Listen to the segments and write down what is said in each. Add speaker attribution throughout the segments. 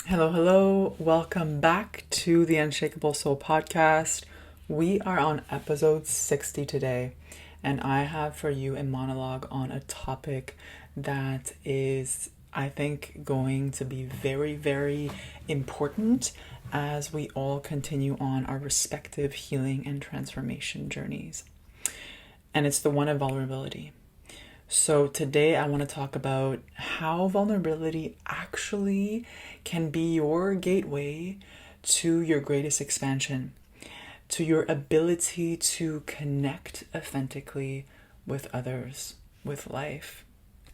Speaker 1: Hello, hello. Welcome back to the Unshakable Soul podcast. We are on episode 60 today, and I have for you a monologue on a topic that is, I think, going to be very, very important as we all continue on our respective healing and transformation journeys. And it's the one of vulnerability. So, today I want to talk about how vulnerability actually can be your gateway to your greatest expansion, to your ability to connect authentically with others, with life,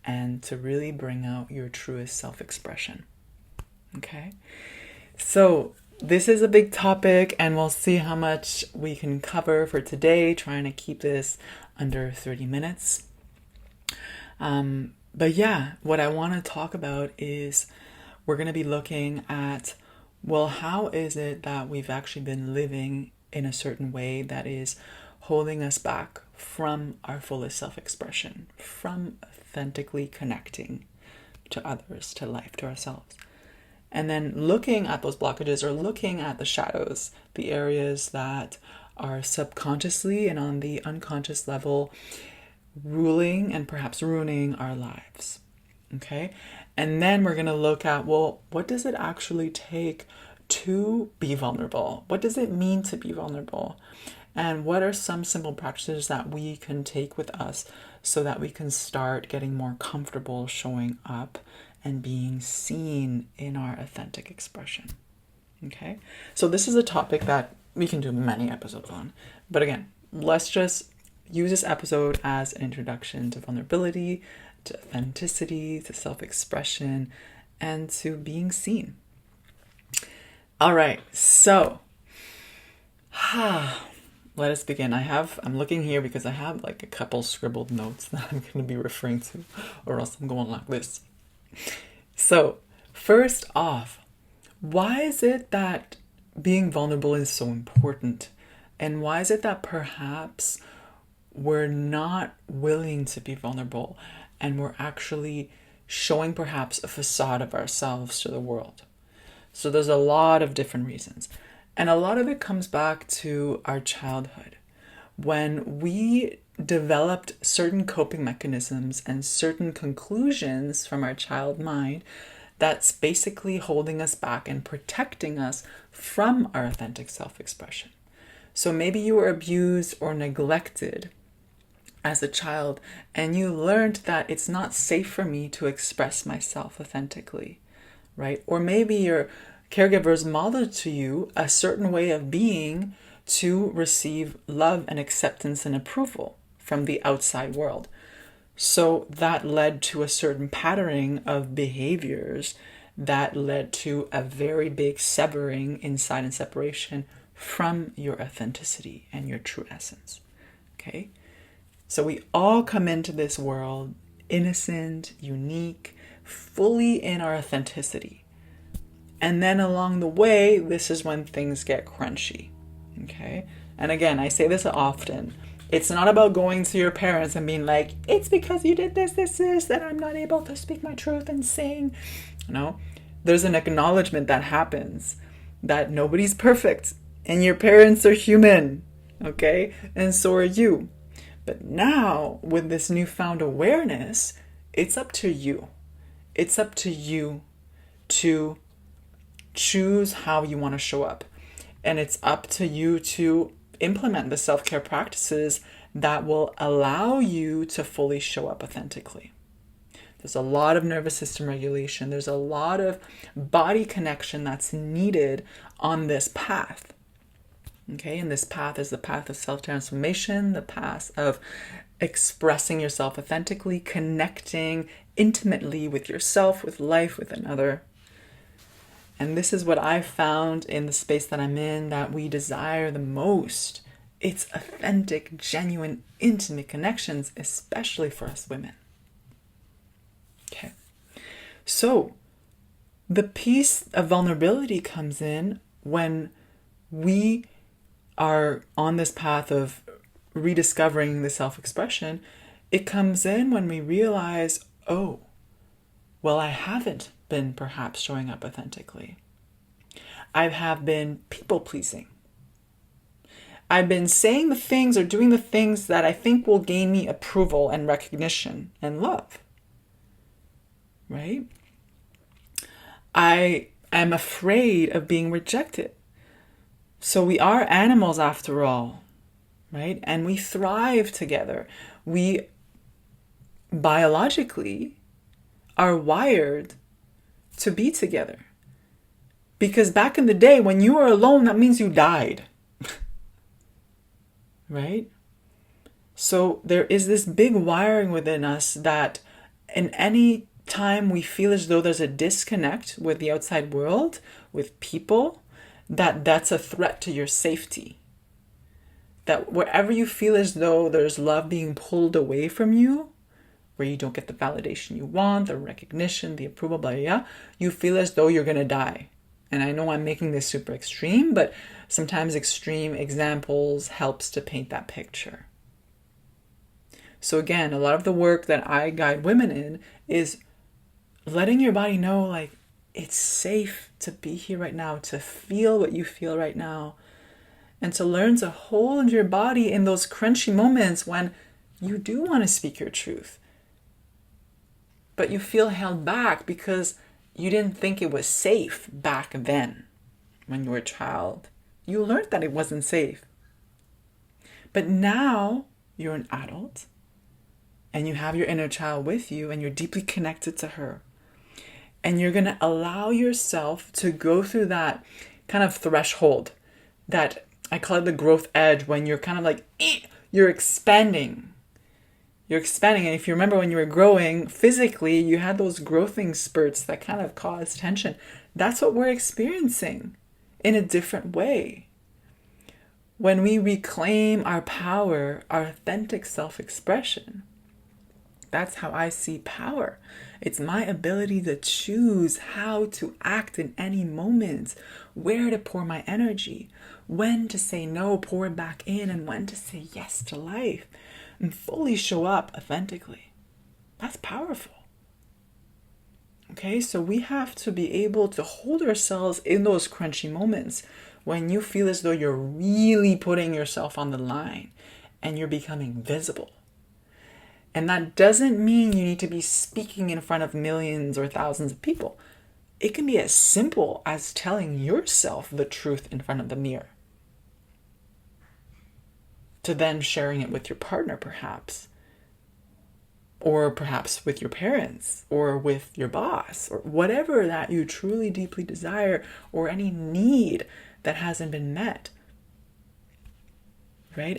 Speaker 1: and to really bring out your truest self expression. Okay? So, this is a big topic, and we'll see how much we can cover for today, trying to keep this under 30 minutes. But yeah, what I want to talk about is we're going to be looking at, well, how is it that we've actually been living in a certain way that is holding us back from our fullest self-expression, from authentically connecting to others, to life, to ourselves. And then looking at those blockages or looking at the shadows, the areas that are subconsciously and on the unconscious level ruling and perhaps ruining our lives. Okay? And then we're going to look at, well, what does it actually take to be vulnerable? What does it mean to be vulnerable? And what are some simple practices that we can take with us so that we can start getting more comfortable showing up and being seen in our authentic expression? Okay? So this is a topic that we can do many episodes on. But again, let's just use this episode as an introduction to vulnerability, to authenticity, to self-expression, and to being seen. All right, so let us begin. I'm looking here because I have like a couple scribbled notes that I'm going to be referring to, or else I'm going like this. So, first off, why is it that being vulnerable is so important? And why is it that perhaps we're not willing to be vulnerable and we're actually showing perhaps a facade of ourselves to the world? So there's a lot of different reasons. And a lot of it comes back to our childhood. When we developed certain coping mechanisms and certain conclusions from our child mind that's basically holding us back and protecting us from our authentic self-expression. So maybe you were abused or neglected as a child, and you learned that it's not safe for me to express myself authentically, right? Or maybe your caregivers modeled to you a certain way of being to receive love and acceptance and approval from the outside world. So that led to a certain patterning of behaviors that led to a very big severing inside and separation from your authenticity and your true essence. Okay? So we all come into this world innocent, unique, fully in our authenticity. And then along the way, this is when things get crunchy. Okay? And again, I say this often. It's not about going to your parents and being like, it's because you did this, that I'm not able to speak my truth and sing. No, there's an acknowledgement that happens that nobody's perfect and your parents are human. Okay? And so are you. But now, with this newfound awareness, it's up to you. It's up to you to choose how you want to show up. And it's up to you to implement the self-care practices that will allow you to fully show up authentically. There's a lot of nervous system regulation. There's a lot of body connection that's needed on this path. Okay, and this path is the path of self-transformation, the path of expressing yourself authentically, connecting intimately with yourself, with life, with another. And this is what I've found in the space that I'm in that we desire the most. It's authentic, genuine, intimate connections, especially for us women. Okay, so the piece of vulnerability comes in when we are on this path of rediscovering the self-expression. It comes in when we realize, oh, well, I haven't been perhaps showing up authentically. I have been people pleasing. I've been saying the things or doing the things that I think will gain me approval and recognition and love. Right? I am afraid of being rejected. So we are animals after all, right? And we thrive together. We biologically are wired to be together. Because back in the day, when you were alone, that means you died. Right? So there is this big wiring within us that in any time we feel as though there's a disconnect with the outside world, with people, that's a threat to your safety. That wherever you feel as though there's love being pulled away from you, where you don't get the validation you want, the recognition, the approval, blah, blah, blah, you feel as though you're going to die. And I know I'm making this super extreme, but sometimes extreme examples helps to paint that picture. So again, a lot of the work that I guide women in is letting your body know, like, it's safe to be here right now, to feel what you feel right now, and to learn to hold your body in those crunchy moments when you do want to speak your truth, but you feel held back because you didn't think it was safe back then when you were a child. You learned that it wasn't safe. But now you're an adult and you have your inner child with you and you're deeply connected to her. And you're going to allow yourself to go through that kind of threshold, that I call it the growth edge, when you're kind of like, you're expanding. You're expanding. And if you remember when you were growing physically, you had those growthing spurts that kind of caused tension. That's what we're experiencing in a different way. When we reclaim our power, our authentic self-expression, that's how I see power. It's my ability to choose how to act in any moment, where to pour my energy, when to say no, pour it back in, and when to say yes to life, and fully show up authentically. That's powerful. Okay, so we have to be able to hold ourselves in those crunchy moments when you feel as though you're really putting yourself on the line and you're becoming visible. And that doesn't mean you need to be speaking in front of millions or thousands of people. It can be as simple as telling yourself the truth in front of the mirror, to then sharing it with your partner perhaps, or perhaps with your parents, or with your boss, or whatever that you truly deeply desire, or any need that hasn't been met, right?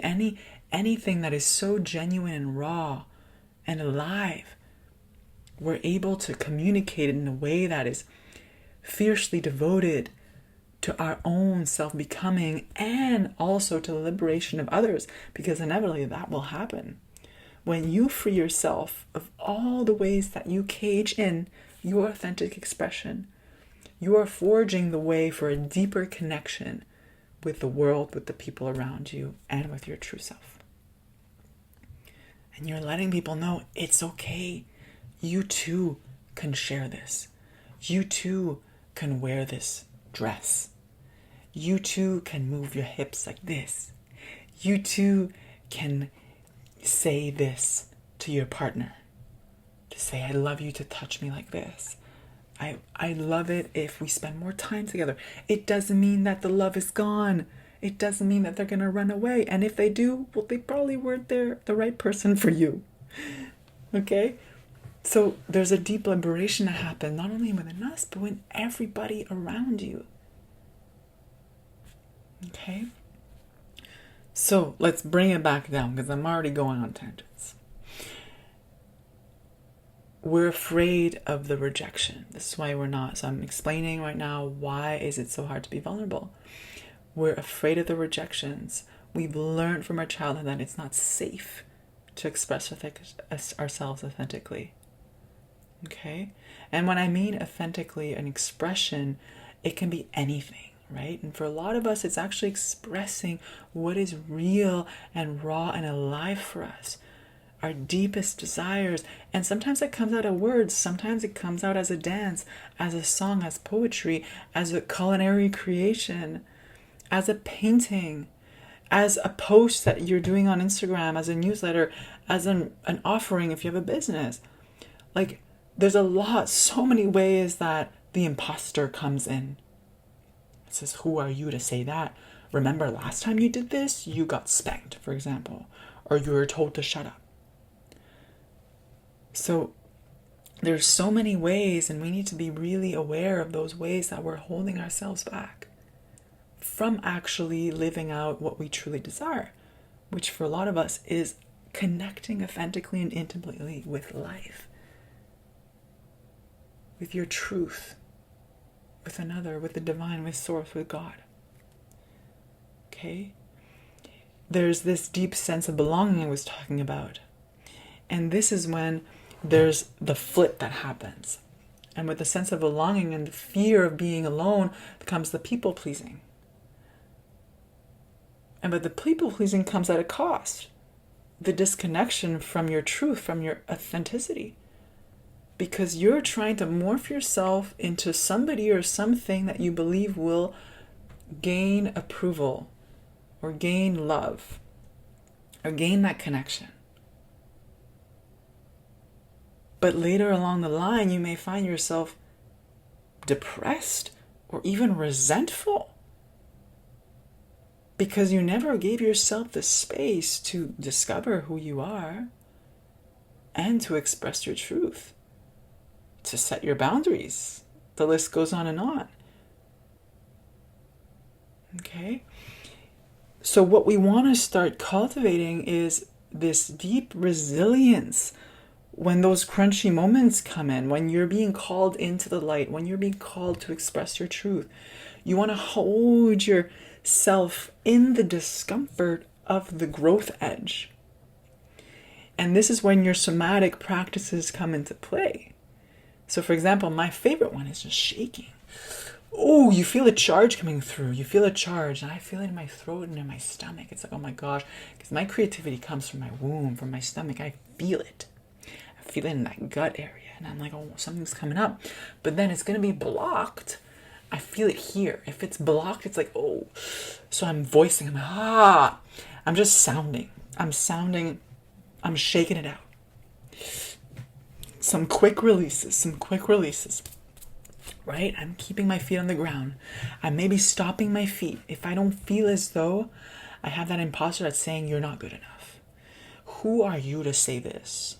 Speaker 1: Anything that is so genuine and raw and alive, we're able to communicate it in a way that is fiercely devoted to our own self-becoming and also to the liberation of others, because inevitably that will happen. When you free yourself of all the ways that you cage in your authentic expression, you are forging the way for a deeper connection with the world, with the people around you, and with your true self. And you're letting people know it's okay. You too can share this. You too can wear this dress. You too can move your hips like this. You too can say this to your partner. To say, I love you to touch me like this. I love it if we spend more time together. It doesn't mean that the love is gone. It doesn't mean that they're going to run away. And if they do, well, they probably weren't the right person for you. Okay? So there's a deep liberation that happens, not only within us, but with everybody around you. Okay? So let's bring it back down, because I'm already going on tangents. We're afraid of the rejection. This is why we're not. So I'm explaining right now, why is it so hard to be vulnerable? We're afraid of the rejections. We've learned from our childhood that it's not safe to express ourselves authentically. Okay? And when I mean authentically, an expression, it can be anything, right? And for a lot of us, it's actually expressing what is real and raw and alive for us. our deepest desires. And sometimes it comes out of words, sometimes it comes out as a dance, as a song, as poetry, as a culinary creation, as a painting, as a post that you're doing on Instagram, as a newsletter, as an offering if you have a business. Like, there's so many ways that the imposter comes in. It says, who are you to say that? Remember last time you did this, you got spanked, for example, or you were told to shut up. So there's so many ways, and we need to be really aware of those ways that we're holding ourselves back from actually living out what we truly desire, which for a lot of us is connecting authentically and intimately with life, with your truth, with another, with the divine, with source, with God. Okay? There's this deep sense of belonging I was talking about. And this is when there's the flip that happens. And with the sense of belonging and the fear of being alone comes the people pleasing. And but the people pleasing comes at a cost. The disconnection from your truth, from your authenticity. Because you're trying to morph yourself into somebody or something that you believe will gain approval or gain love or gain that connection. But later along the line, you may find yourself depressed or even resentful because you never gave yourself the space to discover who you are and to express your truth, to set your boundaries. The list goes on and on. Okay? So what we want to start cultivating is this deep resilience when those crunchy moments come in, when you're being called into the light, when you're being called to express your truth. You want to hold yourself in the discomfort of the growth edge. And this is when your somatic practices come into play. So for example, my favorite one is just shaking. Oh, you feel a charge coming through. You feel a charge, and I feel it in my throat and in my stomach. It's like, oh my gosh, because my creativity comes from my womb, from my stomach. I feel it. I feel it in that gut area, and I'm like, oh, something's coming up. But then it's going to be blocked. I feel it here. If it's blocked, it's like, oh. So I'm voicing, I'm just sounding. I'm shaking it out. Some quick releases. Right? I'm keeping my feet on the ground. I may be stopping my feet if I don't feel as though I have that imposter that's saying you're not good enough. Who are you to say this?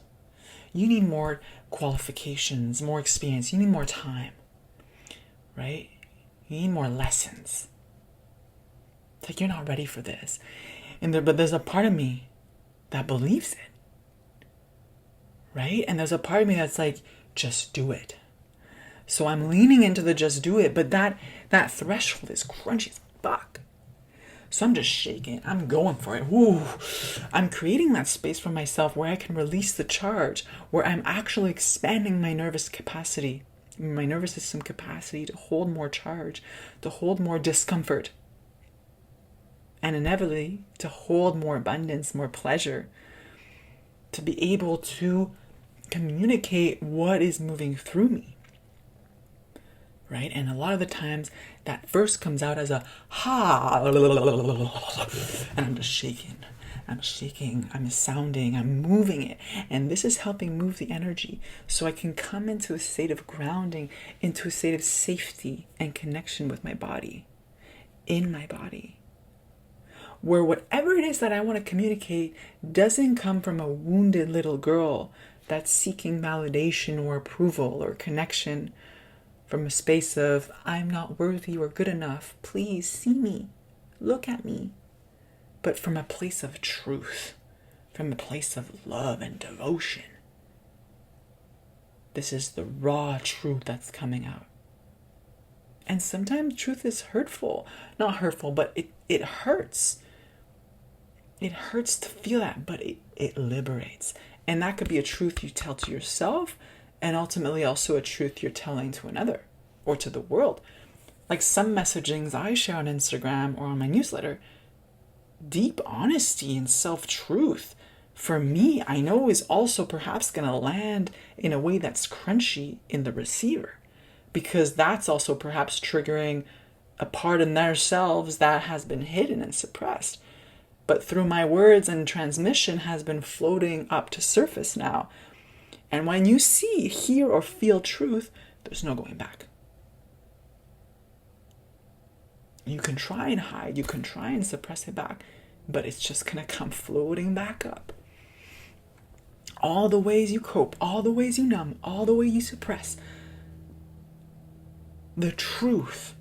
Speaker 1: You need more qualifications, more experience. You need more time. Right? You need more lessons. It's like you're not ready for this. But there's a part of me that believes it. Right? And there's a part of me that's like, just do it. So I'm leaning into the just do it, but that threshold is crunchy as fuck. So I'm just shaking. I'm going for it. Woo. I'm creating that space for myself where I can release the charge, where I'm actually expanding my nervous system capacity to hold more charge, to hold more discomfort, and inevitably to hold more abundance, more pleasure, to be able to communicate what is moving through me. Right? And a lot of the times that first comes out as a ha, and I'm just shaking. I'm sounding, I'm moving it. And this is helping move the energy so I can come into a state of grounding, into a state of safety and connection with my body, in my body. Where whatever it is that I want to communicate doesn't come from a wounded little girl that's seeking validation or approval or connection, from a space of, I'm not worthy or good enough. Please see me. Look at me. But from a place of truth. From a place of love and devotion. This is the raw truth that's coming out. And sometimes truth is hurtful. Not hurtful, but it hurts. It hurts to feel that, but it liberates. And that could be a truth you tell to yourself, and ultimately also a truth you're telling to another or to the world. Like some messagings I share on Instagram or on my newsletter, deep honesty and self-truth for me, I know is also perhaps going to land in a way that's crunchy in the receiver, because that's also perhaps triggering a part in themselves that has been hidden and suppressed, but through my words and transmission has been floating up to surface now. And when you see, hear, or feel truth, there's no going back. You can try and hide, you can try and suppress it back, but it's just gonna come floating back up. All the ways you cope, all the ways you numb, all the way you suppress, the truth,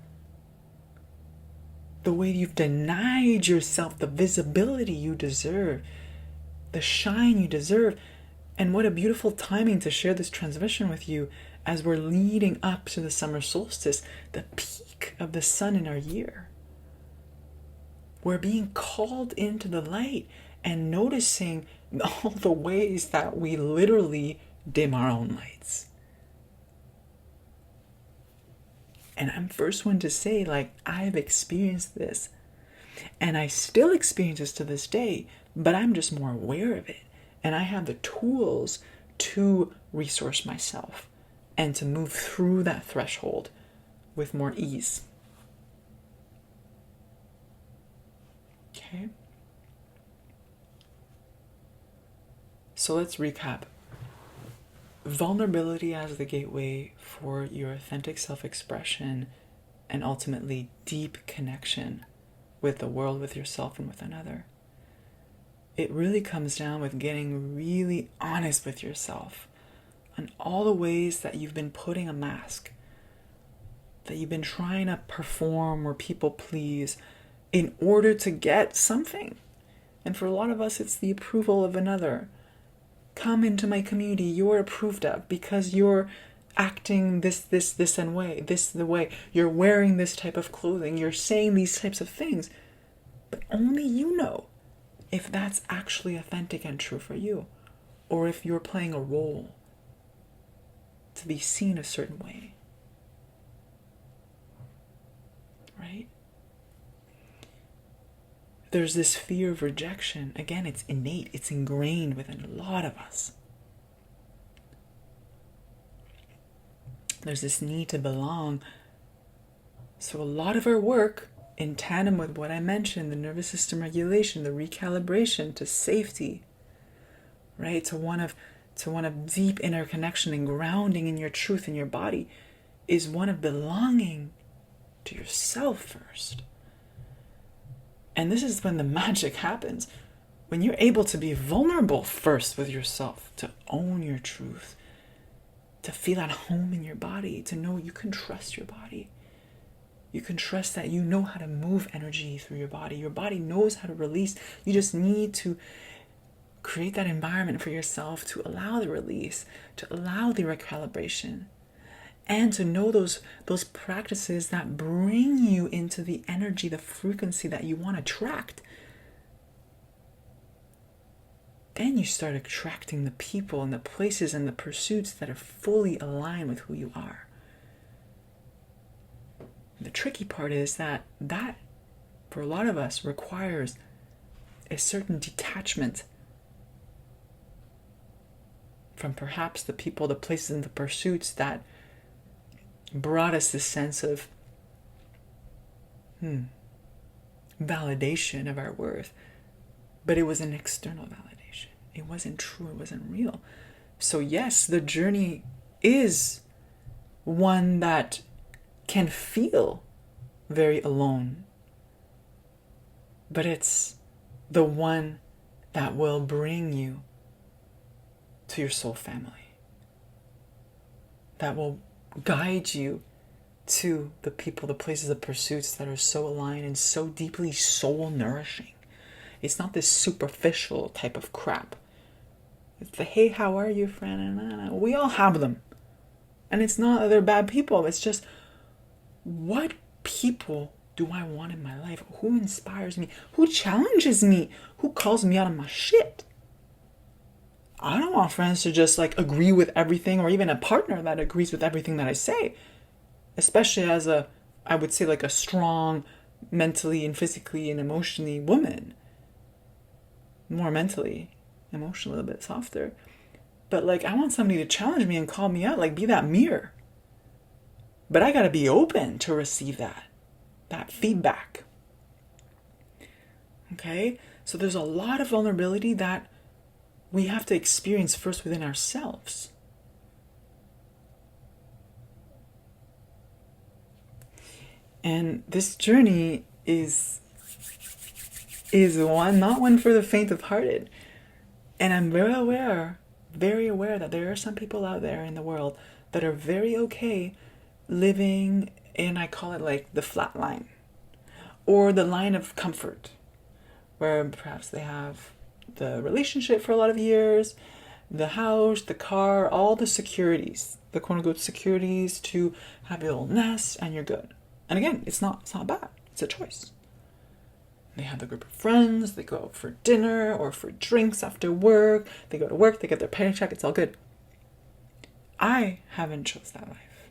Speaker 1: the way you've denied yourself the visibility you deserve, the shine you deserve. And what a beautiful timing to share this transmission with you as we're leading up to the summer solstice, the peak of the sun in our year. We're being called into the light and noticing all the ways that we literally dim our own lights. And I'm first one to say, like, I've experienced this and I still experience this to this day, but I'm just more aware of it. And I have the tools to resource myself and to move through that threshold with more ease. Okay? So let's recap. Vulnerability as the gateway for your authentic self-expression and ultimately deep connection with the world, with yourself, and with another. It really comes down with getting really honest with yourself on all the ways that you've been putting a mask, that you've been trying to perform or people please in order to get something. And for a lot of us, it's the approval of another. Come into my community, you're approved of because you're acting this and way, this the way, you're wearing this type of clothing, you're saying these types of things. But only you know if that's actually authentic and true for you, or if you're playing a role to be seen a certain way. Right? There's this fear of rejection. Again, it's innate, it's ingrained within a lot of us. There's this need to belong. So a lot of our work, in tandem with what I mentioned, the nervous system regulation, the recalibration to safety, right? To one of deep inner connection and grounding in your truth in your body, is one of belonging to yourself first. And this is when the magic happens. When you're able to be vulnerable first with yourself, to own your truth, to feel at home in your body, to know you can trust your body. You can trust that you know how to move energy through your body. Your body knows how to release. You just need to create that environment for yourself to allow the release, to allow the recalibration, and to know those practices that bring you into the energy, the frequency that you want to attract. Then you start attracting the people and the places and the pursuits that are fully aligned with who you are. The tricky part is that for a lot of us, requires a certain detachment from perhaps the people, the places, and the pursuits that brought us this sense of validation of our worth. But it was an external validation. It wasn't true. It wasn't real. So yes, the journey is one that can feel very alone, but it's the one that will bring you to your soul family, that will guide you to the people, the places, the pursuits that are so aligned and so deeply soul nourishing. It's not this superficial type of crap. It's the, hey, how are you, friend? And we all have them. And it's not that they're bad people. It's just, what people do I want in my life? Who inspires me? Who challenges me? Who calls me out of my shit? I don't want friends to just like agree with everything, or even a partner that agrees with everything that I say. Especially as I would say like a strong mentally and physically and emotionally woman. More mentally. emotionally a little bit softer. But like, I want somebody to challenge me and call me out, like be that mirror. But I gotta be open to receive that feedback. Okay? So there's a lot of vulnerability that we have to experience first within ourselves. And this journey is not one for the faint of hearted. And I'm very aware that there are some people out there in the world that are very okay living in, I call it like the flat line, or the line of comfort, where perhaps they have the relationship for a lot of years, the house, the car, all the securities, the quote unquote securities to have your little nest, and you're good. And again, it's not bad. It's a choice. They have the group of friends, they go out for dinner or for drinks after work, they go to work, they get their paycheck, it's all good. I haven't chose that life.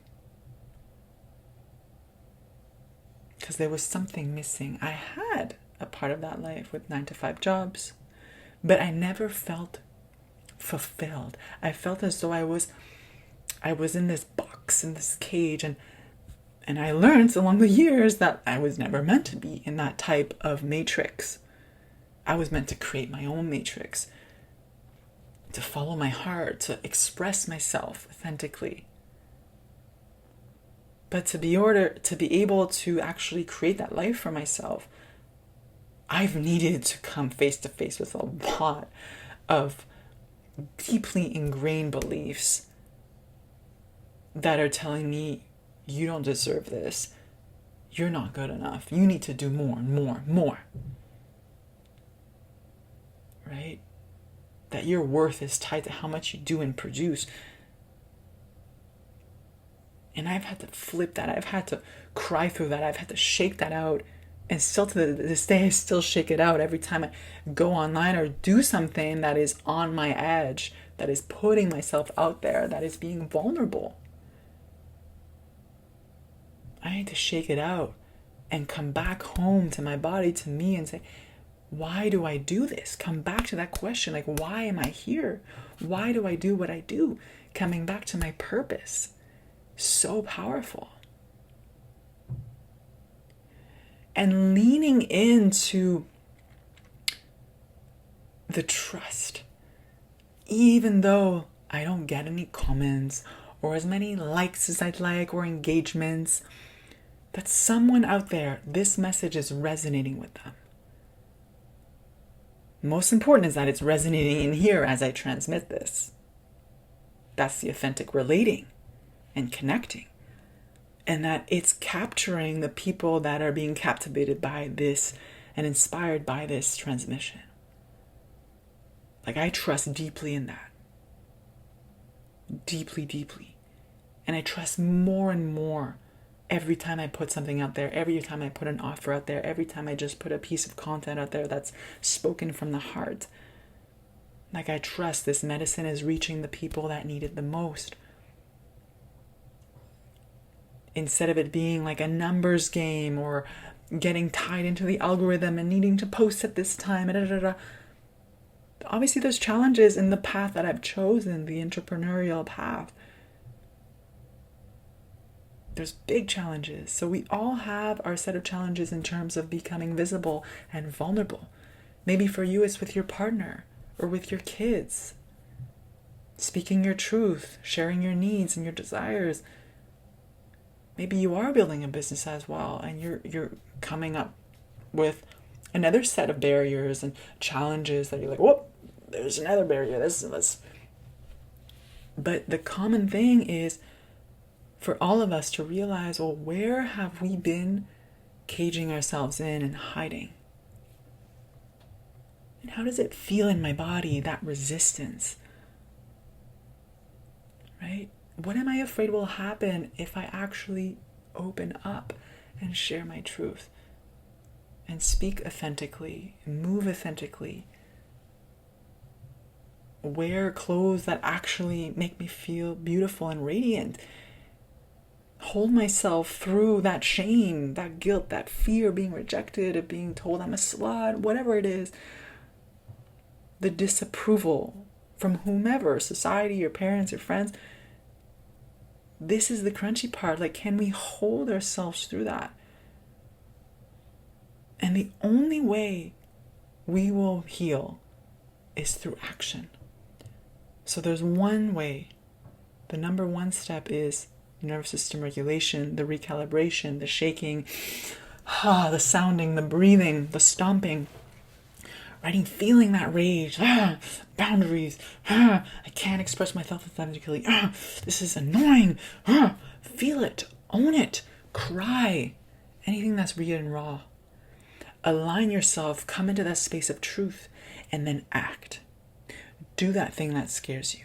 Speaker 1: Because there was something missing. I had a part of that life with 9-to-5 jobs, but I never felt fulfilled. I felt as though I was in this box, in this cage, and I learned along the years that I was never meant to be in that type of matrix. I was meant to create my own matrix, to follow my heart, to express myself authentically. But to be able to actually create that life for myself, I've needed to come face to face with a lot of deeply ingrained beliefs that are telling me, you don't deserve this. You're not good enough. You need to do more and more and more. Right? That your worth is tied to how much you do and produce. And I've had to flip that. I've had to cry through that. I've had to shake that out. And still to this day, I still shake it out every time I go online or do something that is on my edge, that is putting myself out there, that is being vulnerable. I need to shake it out and come back home to my body, to me, and say, why do I do this? Come back to that question, like, why am I here? Why do I do what I do? Coming back to my purpose. So powerful. And leaning into the trust. Even though I don't get any comments or as many likes as I'd like or engagements, that someone out there, this message is resonating with them. Most important is that it's resonating in here as I transmit this. That's the authentic relating and connecting. And that it's capturing the people that are being captivated by this and inspired by this transmission. Like, I trust deeply in that. Deeply, deeply. And I trust more and more every time I put something out there, every time I put an offer out there, every time I just put a piece of content out there that's spoken from the heart. Like, I trust this medicine is reaching the people that need it the most. Instead of it being like a numbers game or getting tied into the algorithm and needing to post at this time. Obviously, there's challenges in the path that I've chosen, the entrepreneurial path. There's big challenges. So we all have our set of challenges in terms of becoming visible and vulnerable. Maybe for you, it's with your partner or with your kids. Speaking your truth, sharing your needs and your desires. Maybe you are building a business as well, and you're coming up with another set of barriers and challenges that you're like, whoop, there's another barrier. This. But the common thing is for all of us to realize, well, where have we been caging ourselves in and hiding? And how does it feel in my body, that resistance? Right? What am I afraid will happen if I actually open up and share my truth and speak authentically, move authentically, wear clothes that actually make me feel beautiful and radiant, hold myself through that shame, that guilt, that fear of being rejected, of being told I'm a slut, whatever it is. the disapproval from whomever, society, your parents, your friends. This is the crunchy part. Like, can we hold ourselves through that? And the only way we will heal is through action. So there's one way. The number one step is nervous system regulation, the recalibration, the shaking, the sounding, the breathing, the stomping, right? Feeling that rage, boundaries, I can't express myself authentically, this is annoying, feel it, own it, cry, anything that's real and raw. Align yourself, come into that space of truth, and then act. Do that thing that scares you.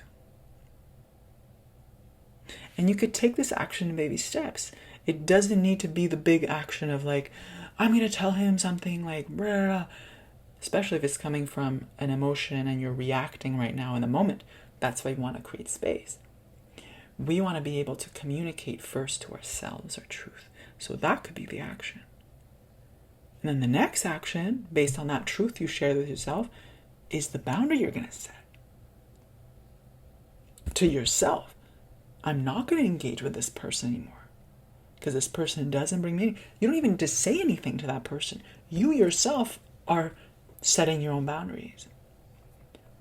Speaker 1: And you could take this action in baby steps. It doesn't need to be the big action of like, I'm going to tell him something like, blah, especially if it's coming from an emotion and you're reacting right now in the moment. That's why we want to create space. We want to be able to communicate first to ourselves our truth. So that could be the action. And then the next action, based on that truth you shared with yourself, is the boundary you're going to set. To yourself. I'm not going to engage with this person anymore. Because this person doesn't bring me. You don't even need to say anything to that person. You yourself are setting your own boundaries.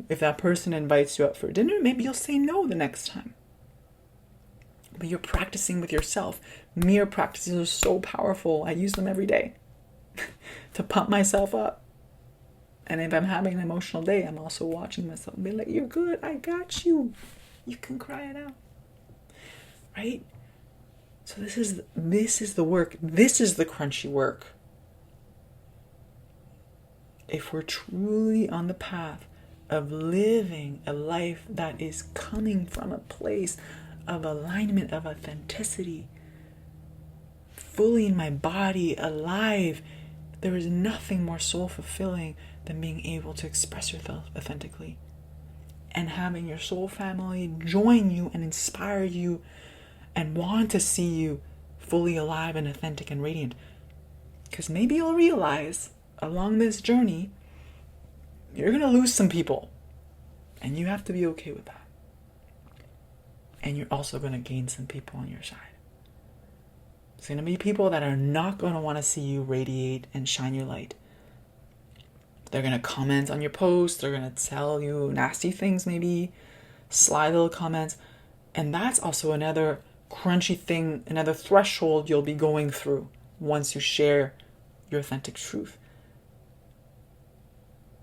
Speaker 1: If that person invites you out for dinner, maybe you'll say no the next time. But you're practicing with yourself. Mere practices are so powerful. I use them every day to pump myself up. And if I'm having an emotional day, I'm also watching myself and be like, you're good, I got you. You can cry it out. Right? So this is the work. This is the crunchy work. If we're truly on the path of living a life that is coming from a place of alignment, of authenticity, fully in my body, alive, there is nothing more soul fulfilling than being able to express yourself authentically and having your soul family join you and inspire you and want to see you fully alive and authentic and radiant. Because maybe you'll realize along this journey, you're going to lose some people. And you have to be okay with that. And you're also going to gain some people on your side. It's going to be people that are not going to want to see you radiate and shine your light. They're going to comment on your posts. They're going to tell you nasty things, maybe sly little comments. And that's also another crunchy thing, another threshold you'll be going through once you share your authentic truth.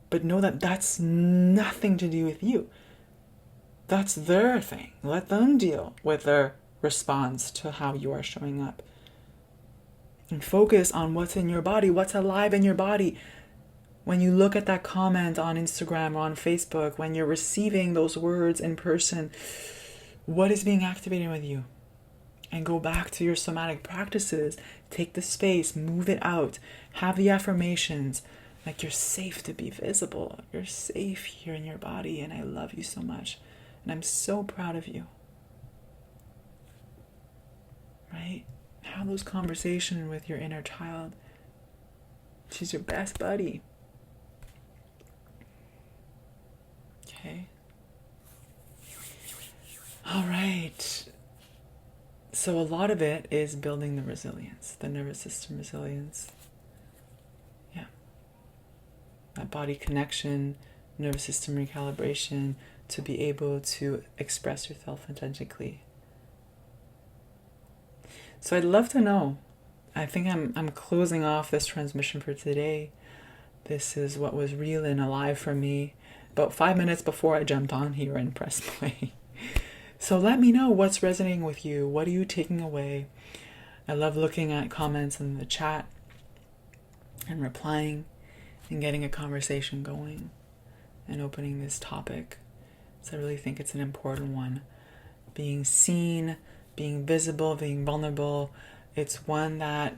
Speaker 1: But know that that's nothing to do with you. That's their thing. Let them deal with their response to how you are showing up. And focus on what's in your body, what's alive in your body. When you look at that comment on Instagram or on Facebook, when you're receiving those words in person, what is being activated with you? And go back to your somatic practices. Take the space, move it out, have the affirmations. Like, you're safe to be visible. You're safe here in your body, and I love you so much. And I'm so proud of you. Right? Have those conversations with your inner child. She's your best buddy. Okay? All right. So a lot of it is building the resilience, the nervous system resilience. Yeah. That body connection, nervous system recalibration, to be able to express yourself authentically. So I'd love to know. I think I'm closing off this transmission for today. This is what was real and alive for me about 5 minutes before I jumped on here and pressed play. So let me know what's resonating with you. What are you taking away? I love looking at comments in the chat and replying and getting a conversation going and opening this topic. So I really think it's an important one. Being seen, being visible, being vulnerable. It's one that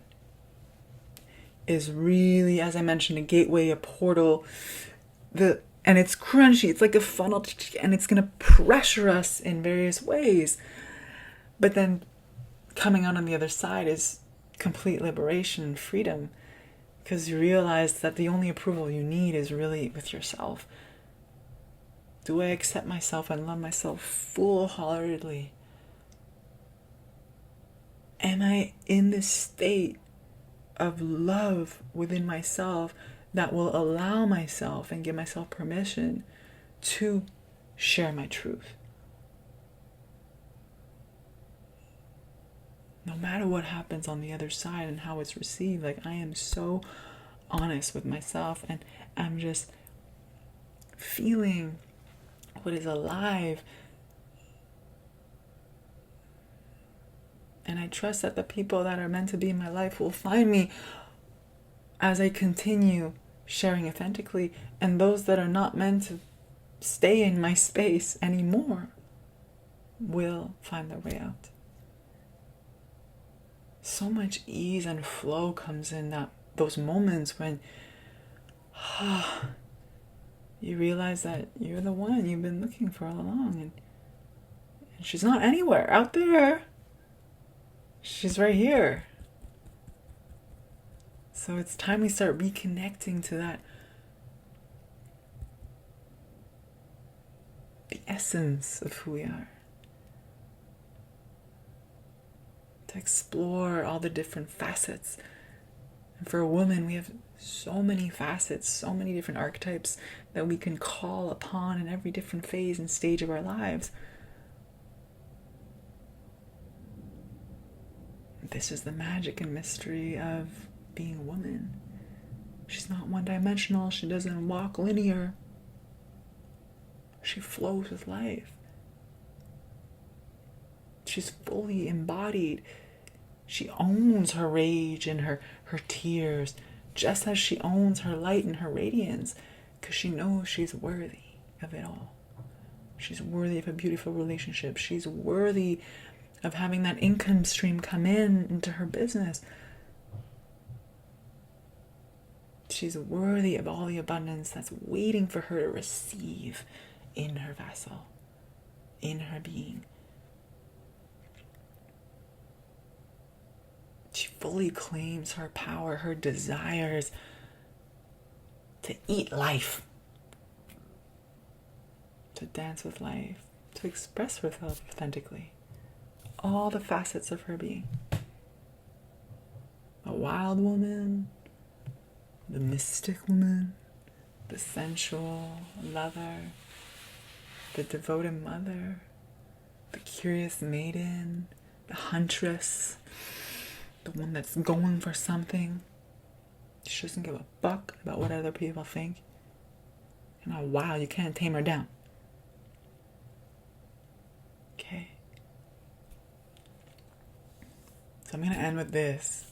Speaker 1: is really, as I mentioned, a gateway, a portal. And it's crunchy. It's like a funnel, and it's going to pressure us in various ways. But then coming out on the other side is complete liberation and freedom, because you realize that the only approval you need is really with yourself. Do I accept myself and love myself full-heartedly? Am I in this state of love within myself that will allow myself and give myself permission to share my truth? No matter what happens on the other side and how it's received, like, I am so honest with myself, and I'm just feeling what is alive. And I trust that the people that are meant to be in my life will find me as I continue sharing authentically, and those that are not meant to stay in my space anymore will find their way out. So much ease and flow comes in those moments when you realize that you're the one you've been looking for all along, and she's not anywhere out there. She's right here. So it's time we start reconnecting to that, the essence of who we are. To explore all the different facets. And for a woman, we have so many facets, so many different archetypes that we can call upon in every different phase and stage of our lives. This is the magic and mystery of being a woman. She's not one-dimensional. She doesn't walk linear. She flows with life. She's fully embodied. She owns her rage and her tears, just as she owns her light and her radiance, because she knows she's worthy of it all. She's worthy of a beautiful relationship. She's worthy of having that income stream come into her business. She's worthy of all the abundance that's waiting for her to receive in her vessel, in her being. She fully claims her power, her desires to eat life, to dance with life, to express herself authentically. All the facets of her being. A wild woman, the mystic woman, the sensual lover, the devoted mother, the curious maiden, the huntress, the one that's going for something. She doesn't give a fuck about what other people think. And oh wow, you can't tame her down. Okay. So I'm going to end with this.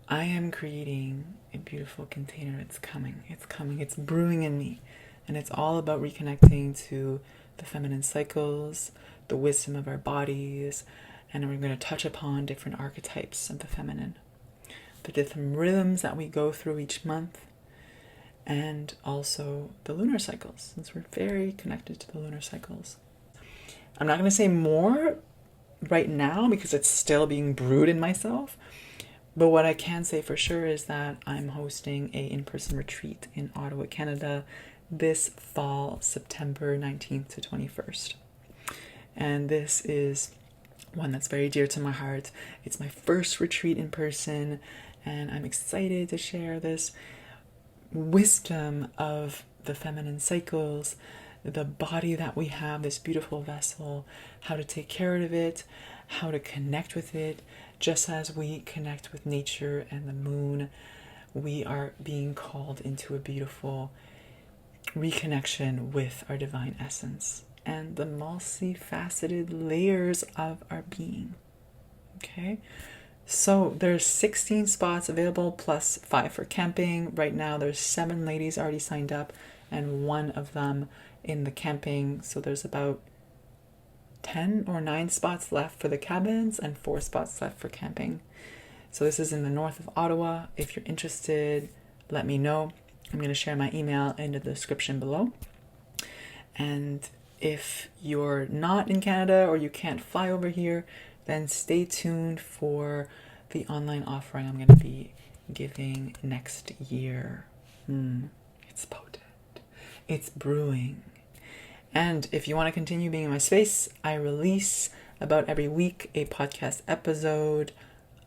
Speaker 1: I am creating a beautiful container. It's coming. It's coming. It's brewing in me. And it's all about reconnecting to the feminine cycles, the wisdom of our bodies, and we're going to touch upon different archetypes of the feminine, the different rhythms that we go through each month, and also the lunar cycles, since we're very connected to the lunar cycles. I'm not going to say more right now because it's still being brewed in myself, but what I can say for sure is that I'm hosting a in-person retreat in Ottawa, Canada this fall, September 19th to 21st. And this is one that's very dear to my heart. It's my first retreat in person, and I'm excited to share this wisdom of the feminine cycles, the body that we have, this beautiful vessel, how to take care of it, how to connect with it. Just as we connect with nature and the moon, we are being called into a beautiful reconnection with our divine essence and the multifaceted layers of our being. Okay, so there's 16 spots available plus 5 for camping. Right now there's 7 ladies already signed up and 1 of them in the camping, so there's about 10 or 9 spots left for the cabins and 4 spots left for camping. So this is in the north of Ottawa. If you're interested, let me know. I'm going to share my email in the description below. And if you're not in Canada or you can't fly over here, then stay tuned for the online offering I'm going to be giving next year. It's potent. It's brewing. And if you want to continue being in my space, I release about every week a podcast episode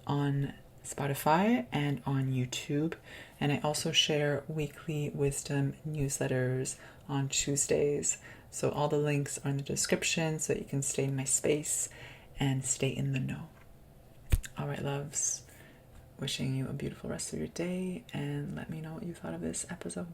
Speaker 1: on Spotify and on YouTube. And I also share weekly wisdom newsletters on Tuesdays. So all the links are in the description so that you can stay in my space and stay in the know. All right, loves. Wishing you a beautiful rest of your day, and let me know what you thought of this episode.